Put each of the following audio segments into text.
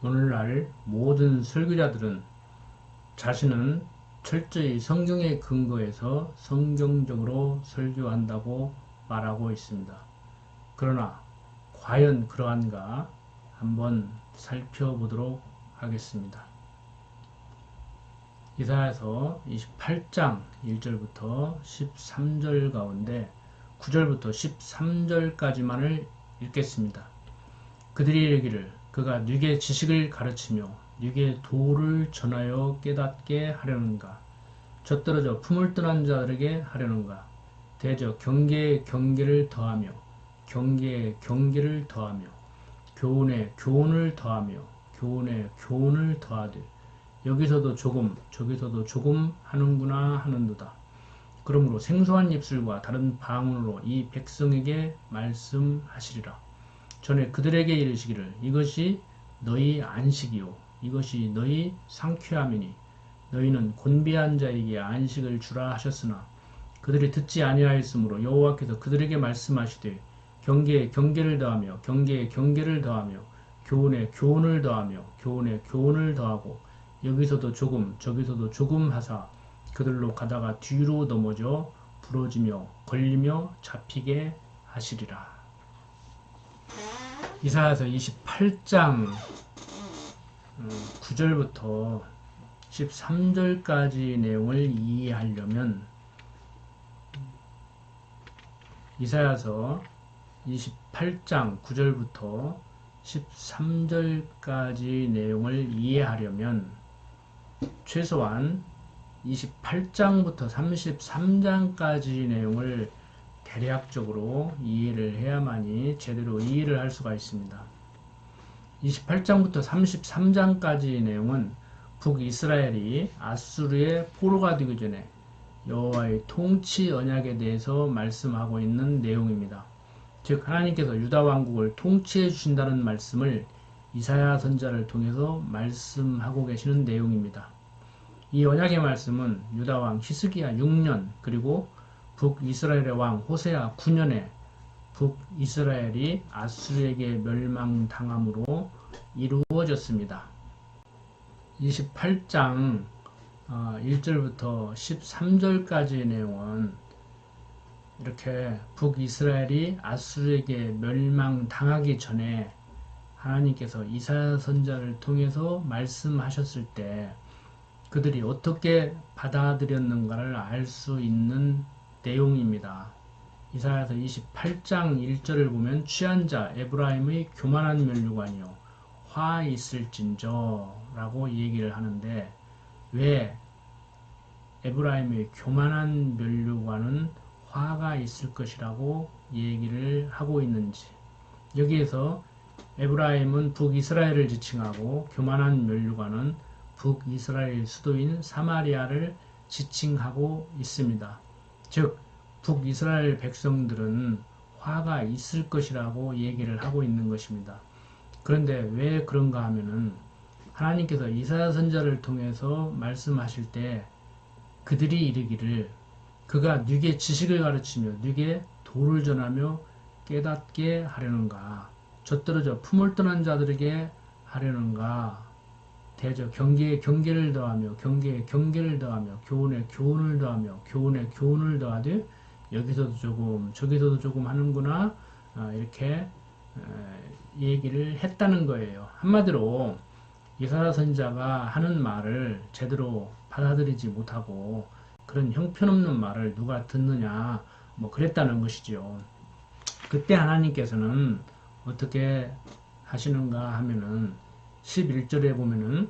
오늘날 모든 설교자들은 자신은 철저히 성경에 근거해서 성경적으로 설교한다고 말하고 있습니다. 그러나 과연 그러한가 한번 살펴보도록 하겠습니다. 이사야서 28장 1절부터 13절 가운데 9절부터 13절까지만을 읽겠습니다. 그들이 이르기를 그가 네게 지식을 가르치며 네게 도를 전하여 깨닫게 하려는가? 젖떨어져 품을 떠난 자들에게 하려는가? 대저 경계에 경계를 더하며 경계에 경계를 더하며 교훈에 교훈을 더하며 교훈에 교훈을 더하되 여기서도 조금 저기서도 조금 하는구나 하는도다. 그러므로 생소한 입술과 다른 방언으로 이 백성에게 말씀하시리라. 전에 그들에게 이르시기를 이것이 너희 안식이요 이것이 너희 상쾌함이니 너희는 곤비한 자에게 안식을 주라 하셨으나 그들이 듣지 아니하였으므로 여호와께서 그들에게 말씀하시되 경계에 경계를 더하며 경계에 경계를 더하며 교훈에 교훈을 더하며 교훈에 교훈을 더하고 여기서도 조금 저기서도 조금 하사 그들로 가다가 뒤로 넘어져 부러지며 걸리며 잡히게 하시리라. 이사야서 28장 9절부터 13절까지 내용을 이해하려면 이사야서 28장 9절부터 13절까지 내용을 이해하려면 최소한 28장부터 33장까지 내용을 대략적으로 이해를 해야만이 제대로 이해를 할 수가 있습니다. 28장부터 33장까지 내용은 북이스라엘이 아수르의 포로가 되기 전에 여호와의 통치 언약에 대해서 말씀하고 있는 내용입니다. 즉 하나님께서 유다 왕국을 통치해 주신다는 말씀을 이사야 선지자를 통해서 말씀하고 계시는 내용입니다. 이 언약의 말씀은 유다 왕 히스기야 6년 그리고 북이스라엘의 왕 호세아 9년에 북이스라엘이 아수르에게 멸망당함으로 이루어졌습니다. 28장 1절부터 13절까지의 내용은 이렇게 북이스라엘이 아수르에게 멸망당하기 전에 하나님께서 이사야 선지자를 통해서 말씀하셨을 때 그들이 어떻게 받아들였는가를 알 수 있는 내용입니다. 이사야서 28장 1절을 보면 취한 자 에브라임의 교만한 면류관이요 화 있을진저 라고 얘기를 하는데 왜 에브라임의 교만한 면류관은 화가 있을 것이라고 얘기를 하고 있는지 여기에서 에브라임은 북이스라엘을 지칭하고 교만한 면류관은 북이스라엘 수도인 사마리아를 지칭하고 있습니다. 즉 북이스라엘 백성들은 화가 있을 것이라고 얘기를 하고 있는 것입니다. 그런데 왜 그런가 하면은 하나님께서 이사야 선지자를 통해서 말씀하실 때 그들이 이르기를 그가 네게 지식을 가르치며 네게 도를 전하며 깨닫게 하려는가 젖떨어져 품을 떠난 자들에게 하려는가 대저 경계에 경계를 더하며 경계에 경계를 더하며 교훈에 교훈을 더하며 교훈에 교훈을 더하되 여기서도 조금 저기서도 조금 하는구나 이렇게 얘기를 했다는 거예요. 한마디로 이사야 선지자가 하는 말을 제대로 받아들이지 못하고 그런 형편없는 말을 누가 듣느냐 뭐 그랬다는 것이죠. 그때 하나님께서는 어떻게 하시는가 하면은 11절에 보면은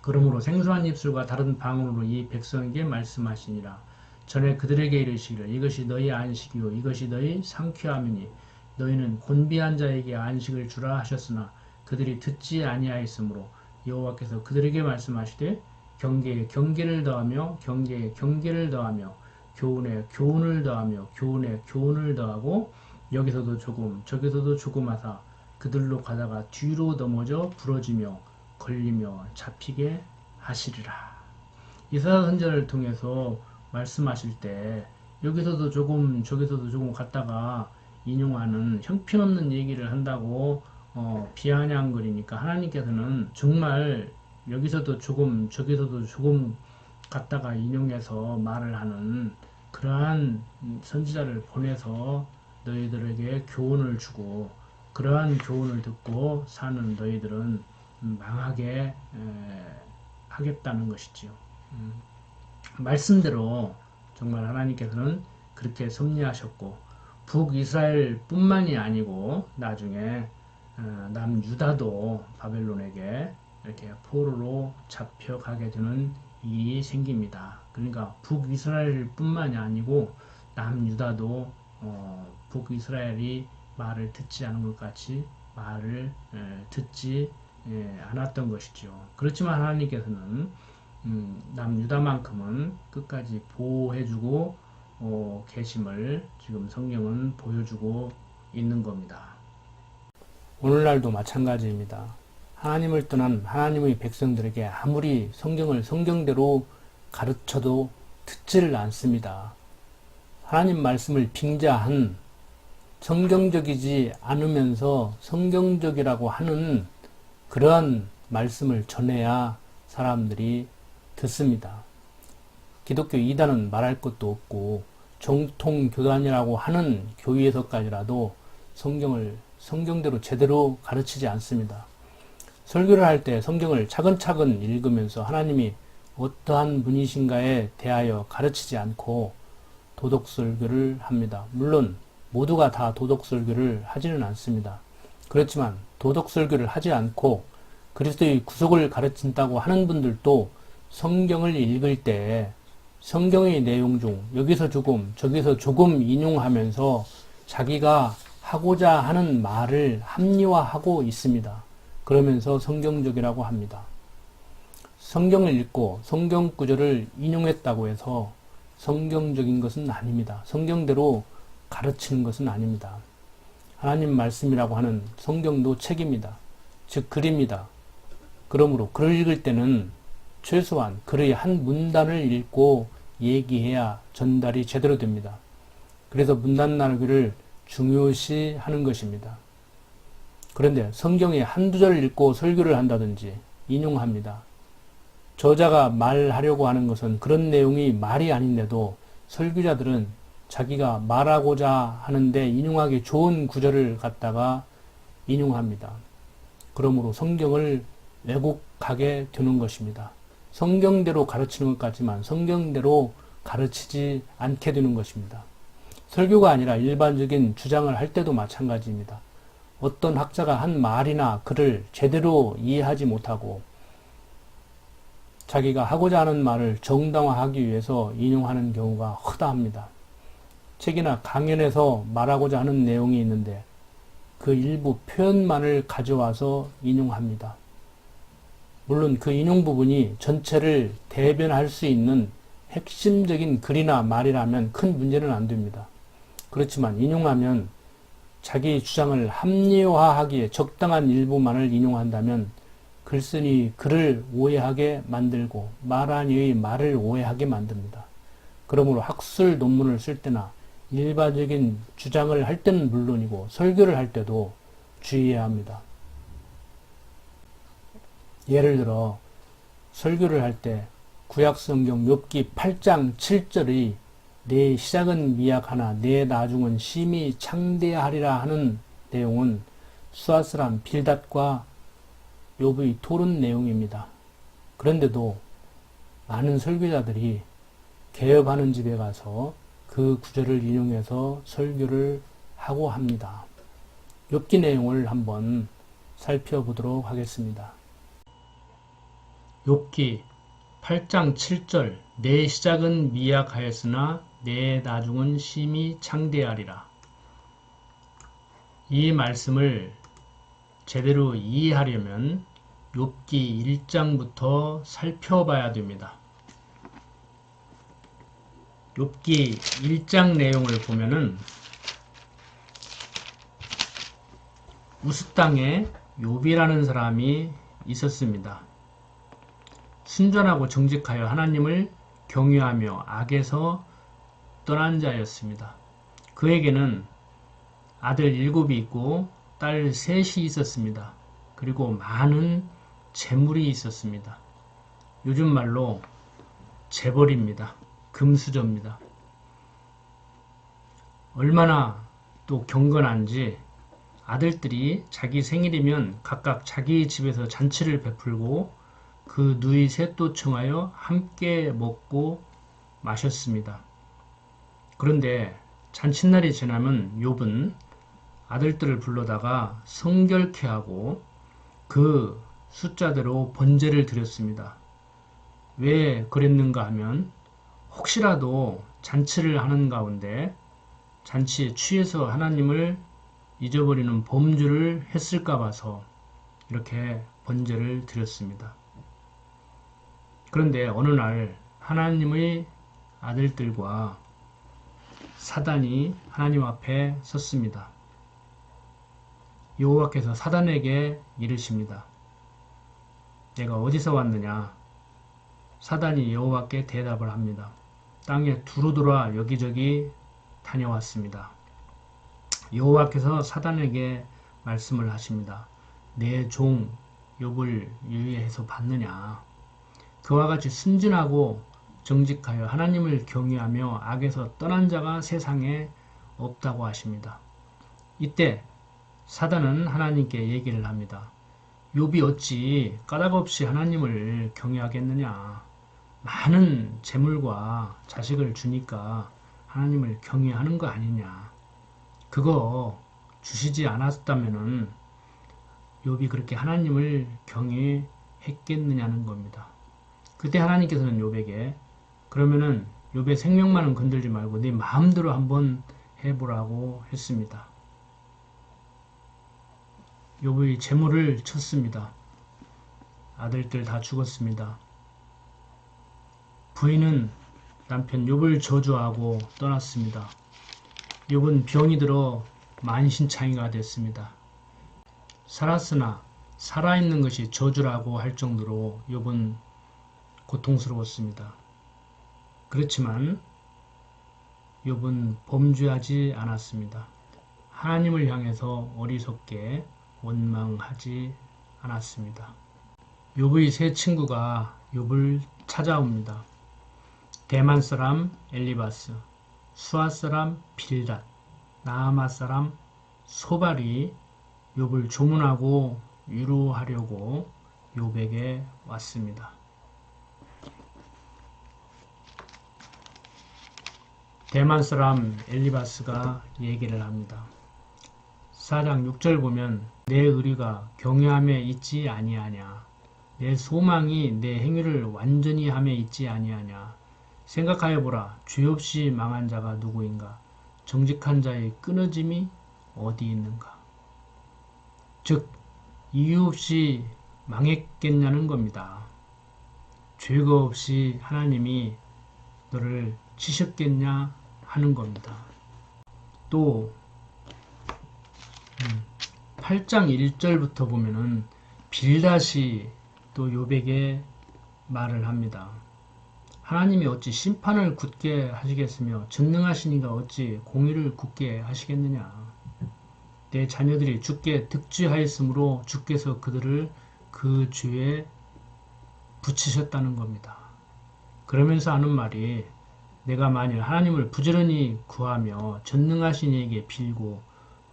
그러므로 생소한 입술과 다른 방언으로 이 백성에게 말씀하시니라. 전에 그들에게 이르시기를 이것이 너희 안식이요 이것이 너희 상쾌함이니 너희는 곤비한 자에게 안식을 주라 하셨으나 그들이 듣지 아니하였으므로 여호와께서 그들에게 말씀하시되 경계에 경계를 더하며 경계에 경계를 더하며 교훈에 교훈을 더하며 교훈에 교훈을 더하고 여기서도 조금 저기서도 조금 하사 그들로 가다가 뒤로 넘어져 부러지며 걸리며 잡히게 하시리라. 이사야 선지자를 통해서 말씀하실 때 여기서도 조금 저기서도 조금 갔다가 인용하는 형편없는 얘기를 한다고 비아냥거리니까 하나님께서는 정말 여기서도 조금 저기서도 조금 갖다가 인용해서 말을 하는 그러한 선지자를 보내서 너희들에게 교훈을 주고 그러한 교훈을 듣고 사는 너희들은 망하게 하겠다는 것이지요. 말씀대로 정말 하나님께서는 그렇게 섭리하셨고 북이스라엘 뿐만이 아니고 나중에 남유다도 바벨론에게 이렇게 포로로 잡혀가게 되는 일이 생깁니다. 그러니까 북이스라엘 뿐만이 아니고 남유다도 북이스라엘이 말을 듣지 않은 것 같이 말을 듣지 않았던 것이죠. 그렇지만 하나님께서는 남유다만큼은 끝까지 보호해주고 계심을 지금 성경은 보여주고 있는 겁니다. 오늘날도 마찬가지입니다. 하나님을 떠난 하나님의 백성들에게 아무리 성경을 성경대로 가르쳐도 듣지를 않습니다. 하나님 말씀을 빙자한 성경적이지 않으면서 성경적이라고 하는 그러한 말씀을 전해야 사람들이 듣습니다. 기독교 이단은 말할 것도 없고 정통교단이라고 하는 교회에서까지라도 성경을 성경대로 제대로 가르치지 않습니다. 설교를 할 때 성경을 차근차근 읽으면서 하나님이 어떠한 분이신가에 대하여 가르치지 않고 도덕설교를 합니다. 물론 모두가 다 도덕설교를 하지는 않습니다. 그렇지만 도덕설교를 하지 않고 그리스도의 구속을 가르친다고 하는 분들도 성경을 읽을 때 성경의 내용 중 여기서 조금 저기서 조금 인용하면서 자기가 하고자 하는 말을 합리화하고 있습니다. 그러면서 성경적이라고 합니다. 성경을 읽고 성경 구절을 인용했다고 해서 성경적인 것은 아닙니다. 성경대로 가르치는 것은 아닙니다. 하나님 말씀이라고 하는 성경도 책입니다. 즉 글입니다. 그러므로 글을 읽을 때는 최소한 글의 한 문단을 읽고 얘기해야 전달이 제대로 됩니다. 그래서 문단 나누기를 중요시 하는 것입니다. 그런데 성경에 한두 절 읽고 설교를 한다든지 인용합니다. 저자가 말하려고 하는 것은 그런 내용이 말이 아닌데도 설교자들은 자기가 말하고자 하는데 인용하기 좋은 구절을 갖다가 인용합니다. 그러므로 성경을 왜곡하게 되는 것입니다. 성경대로 가르치는 것 같지만 성경대로 가르치지 않게 되는 것입니다. 설교가 아니라 일반적인 주장을 할 때도 마찬가지입니다. 어떤 학자가 한 말이나 글을 제대로 이해하지 못하고 자기가 하고자 하는 말을 정당화하기 위해서 인용하는 경우가 허다합니다. 책이나 강연에서 말하고자 하는 내용이 있는데 그 일부 표현만을 가져와서 인용합니다. 물론 그 인용 부분이 전체를 대변할 수 있는 핵심적인 글이나 말이라면 큰 문제는 안 됩니다. 그렇지만 인용하면 자기 주장을 합리화하기에 적당한 일부만을 인용한다면 글쓴이 글을 오해하게 만들고 말한 이의 말을 오해하게 만듭니다. 그러므로 학술 논문을 쓸 때나 일반적인 주장을 할 때는 물론이고 설교를 할 때도 주의해야 합니다. 예를 들어 설교를 할 때 구약성경 욥기 8장 7절의 내 시작은 미약하나 내 나중은 심히 창대하리라 하는 내용은 수아스람 빌닷과 욥의 토론 내용입니다. 그런데도 많은 설교자들이 개업하는 집에 가서 그 구절을 인용해서 설교를 하고 합니다. 욥기 내용을 한번 살펴보도록 하겠습니다. 욥기 8장 7절 내 시작은 미약하였으나 내 나중은 심히 창대하리라. 이 말씀을 제대로 이해하려면 욥기 1장부터 살펴봐야 됩니다. 욥기 1장 내용을 보면은 우스 땅에 욥이라는 사람이 있었습니다. 순전하고 정직하여 하나님을 경외하며 악에서 떠난 자였습니다. 그에게는 아들 7이 있고 딸 셋이 있었습니다. 그리고 많은 재물이 있었습니다. 요즘 말로 재벌입니다. 금수저입니다. 얼마나 또 경건한지 아들들이 자기 생일이면 각각 자기 집에서 잔치를 베풀고 그 누이 셋도 청하여 함께 먹고 마셨습니다. 그런데 잔칫날이 지나면 욥은 아들들을 불러다가 성결케 하고 그 숫자대로 번제를 드렸습니다. 왜 그랬는가 하면 혹시라도 잔치를 하는 가운데 잔치에 취해서 하나님을 잊어버리는 범죄를 했을까 봐서 이렇게 번제를 드렸습니다. 그런데 어느 날 하나님의 아들들과 사단이 하나님 앞에 섰습니다. 여호와께서 사단에게 이르십니다. 내가 어디서 왔느냐? 사단이 여호와께 대답을 합니다. 땅에 두루 돌아 여기저기 다녀왔습니다. 여호와께서 사단에게 말씀을 하십니다. 내 종 욥을 유의해서 봤느냐? 그와 같이 순진하고 정직하여 하나님을 경외하며 악에서 떠난 자가 세상에 없다고 하십니다. 이때 사단은 하나님께 얘기를 합니다. 욥이 어찌 까닭없이 하나님을 경외하겠느냐? 많은 재물과 자식을 주니까 하나님을 경외하는 거 아니냐? 그거 주시지 않았다면은 욥이 그렇게 하나님을 경외했겠느냐는 겁니다. 그때 하나님께서는 욥에게 그러면은 욥의 생명만은 건들지 말고 네 마음대로 한번 해보라고 했습니다. 욥의 재물을 쳤습니다. 아들들 다 죽었습니다. 부인은 남편 욥을 저주하고 떠났습니다. 욥은 병이 들어 만신창이가 됐습니다. 살았으나 살아있는 것이 저주라고 할 정도로 욥은 고통스러웠습니다. 그렇지만 욥은 범죄하지 않았습니다. 하나님을 향해서 어리석게 원망하지 않았습니다. 욥의 세 친구가 욥을 찾아옵니다. 대만 사람 엘리바스, 수아 사람 빌닷, 나아마 사람 소발이 욥을 조문하고 위로하려고 욥에게 왔습니다. 대만 사람 엘리바스가 얘기를 합니다. 4장 6절 보면 내 의리가 경외함에 있지 아니하냐? 내 소망이 내 행위를 완전히 함에 있지 아니하냐? 생각하여 보라. 죄 없이 망한 자가 누구인가? 정직한 자의 끊어짐이 어디 있는가? 즉 이유 없이 망했겠냐는 겁니다. 죄가 없이 하나님이 너를 치셨겠냐 하는 겁니다. 또 8장 1절부터 보면은 빌닷이 또 욥에게 말을 합니다. 하나님이 어찌 심판을 굳게 하시겠으며 전능하신 이가 어찌 공의를 굳게 하시겠느냐. 내 자녀들이 주께 득죄하였으므로 주께서 그들을 그 죄에 붙이셨다는 겁니다. 그러면서 하는 말이 내가 만일 하나님을 부지런히 구하며 전능하신 이에게 빌고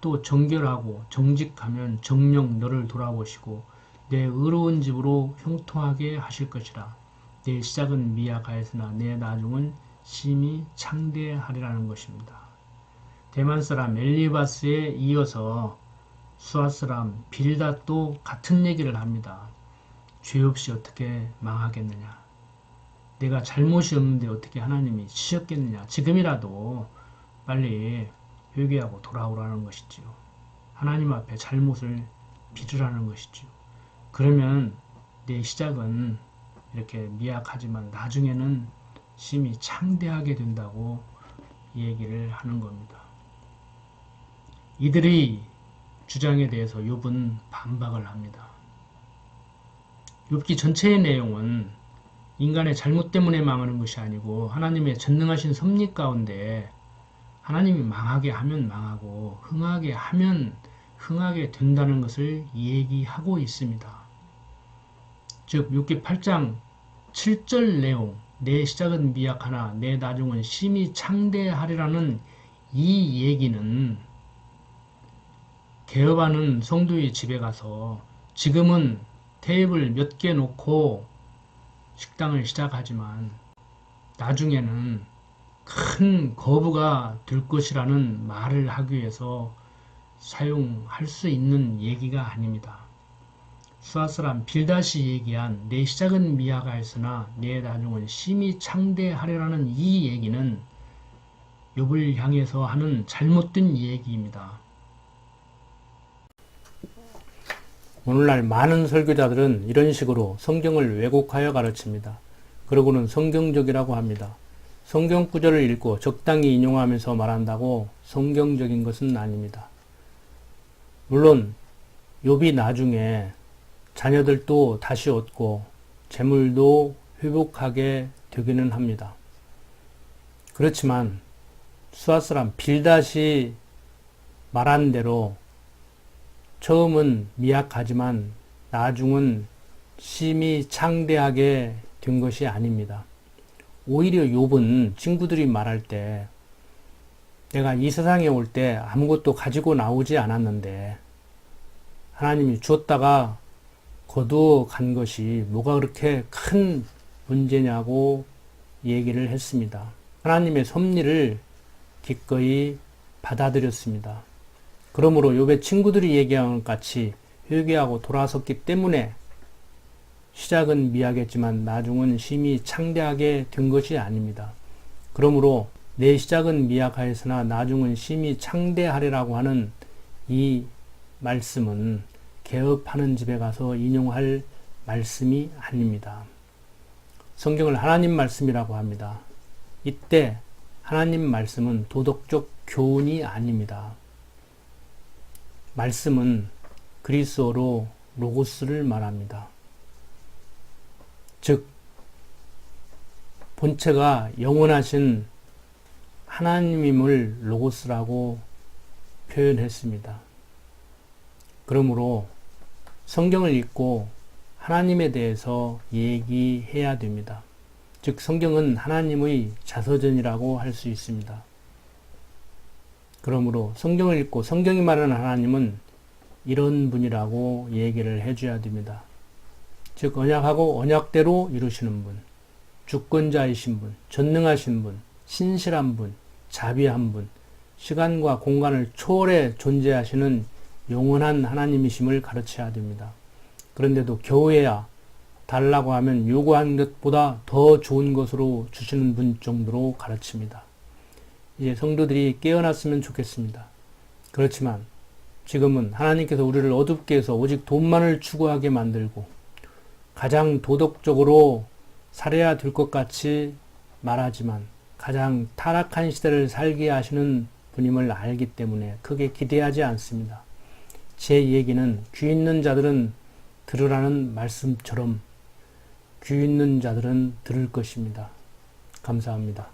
또 정결하고 정직하면 정녕 너를 돌아보시고 내 의로운 집으로 형통하게 하실 것이라. 내 시작은 미약하였으나 내 나중은 심히 창대하리라는 것입니다. 대만 사람 엘리바스에 이어서 수아 사람 빌닷도 같은 얘기를 합니다. 죄 없이 어떻게 망하겠느냐. 내가 잘못이 없는데 어떻게 하나님이 치셨겠느냐. 지금이라도 빨리 회개하고 돌아오라는 것이지요. 하나님 앞에 잘못을 빌으라는 것이지요. 그러면 내 시작은 이렇게 미약하지만 나중에는 심히 창대하게 된다고 얘기를 하는 겁니다. 이들의 주장에 대해서 욥은 반박을 합니다. 욥기 전체의 내용은 인간의 잘못 때문에 망하는 것이 아니고 하나님의 전능하신 섭리 가운데 하나님이 망하게 하면 망하고 흥하게 하면 흥하게 된다는 것을 얘기하고 있습니다. 즉 6기 8장 7절 내용 내 시작은 미약하나 내 나중은 심히 창대하리라는 이 얘기는 개업하는 성도의 집에 가서 지금은 테이블 몇 개 놓고 식당을 시작하지만 나중에는 큰 거부가 될 것이라는 말을 하기 위해서 사용할 수 있는 얘기가 아닙니다. 수아사람 빌닷이 얘기한 내 시작은 미약하였으나 내 나중은 심히 창대하리라는 이 얘기는 욥을 향해서 하는 잘못된 얘기입니다. 오늘날 많은 설교자들은 이런 식으로 성경을 왜곡하여 가르칩니다. 그러고는 성경적이라고 합니다. 성경 구절을 읽고 적당히 인용하면서 말한다고 성경적인 것은 아닙니다. 물론 욥이 나중에 자녀들도 다시 얻고 재물도 회복하게 되기는 합니다. 그렇지만 수아사람 빌닷이 말한 대로 처음은 미약하지만 나중은 심히 창대하게 된 것이 아닙니다. 오히려 욥은 친구들이 말할 때 내가 이 세상에 올 때 아무것도 가지고 나오지 않았는데 하나님이 주었다가 거두어 간 것이 뭐가 그렇게 큰 문제냐고 얘기를 했습니다. 하나님의 섭리를 기꺼이 받아들였습니다. 그러므로 욥의 친구들이 얘기한 것 같이 회개하고 돌아섰기 때문에 시작은 미약했지만 나중은 심히 창대하게 된 것이 아닙니다. 그러므로 내 시작은 미약하였으나 나중은 심히 창대하리라고 하는 이 말씀은 개업하는 집에 가서 인용할 말씀이 아닙니다. 성경을 하나님 말씀이라고 합니다. 이때 하나님 말씀은 도덕적 교훈이 아닙니다. 말씀은 그리스어로 로고스를 말합니다. 즉 본체가 영원하신 하나님임을 로고스라고 표현했습니다. 그러므로 성경을 읽고 하나님에 대해서 얘기해야 됩니다. 즉 성경은 하나님의 자서전이라고 할 수 있습니다. 그러므로 성경을 읽고 성경이 말하는 하나님은 이런 분이라고 얘기를 해줘야 됩니다. 즉 언약하고 언약대로 이루시는 분, 주권자이신 분, 전능하신 분, 신실한 분, 자비한 분, 시간과 공간을 초월해 존재하시는 영원한 하나님이심을 가르쳐야 됩니다. 그런데도 겨우해야 달라고 하면 요구한 것보다 더 좋은 것으로 주시는 분 정도로 가르칩니다. 이제 성도들이 깨어났으면 좋겠습니다. 그렇지만 지금은 하나님께서 우리를 어둡게 해서 오직 돈만을 추구하게 만들고 가장 도덕적으로 살아야 될 것 같이 말하지만 가장 타락한 시대를 살게 하시는 분임을 알기 때문에 크게 기대하지 않습니다. 제 얘기는 귀 있는 자들은 들으라는 말씀처럼 귀 있는 자들은 들을 것입니다. 감사합니다.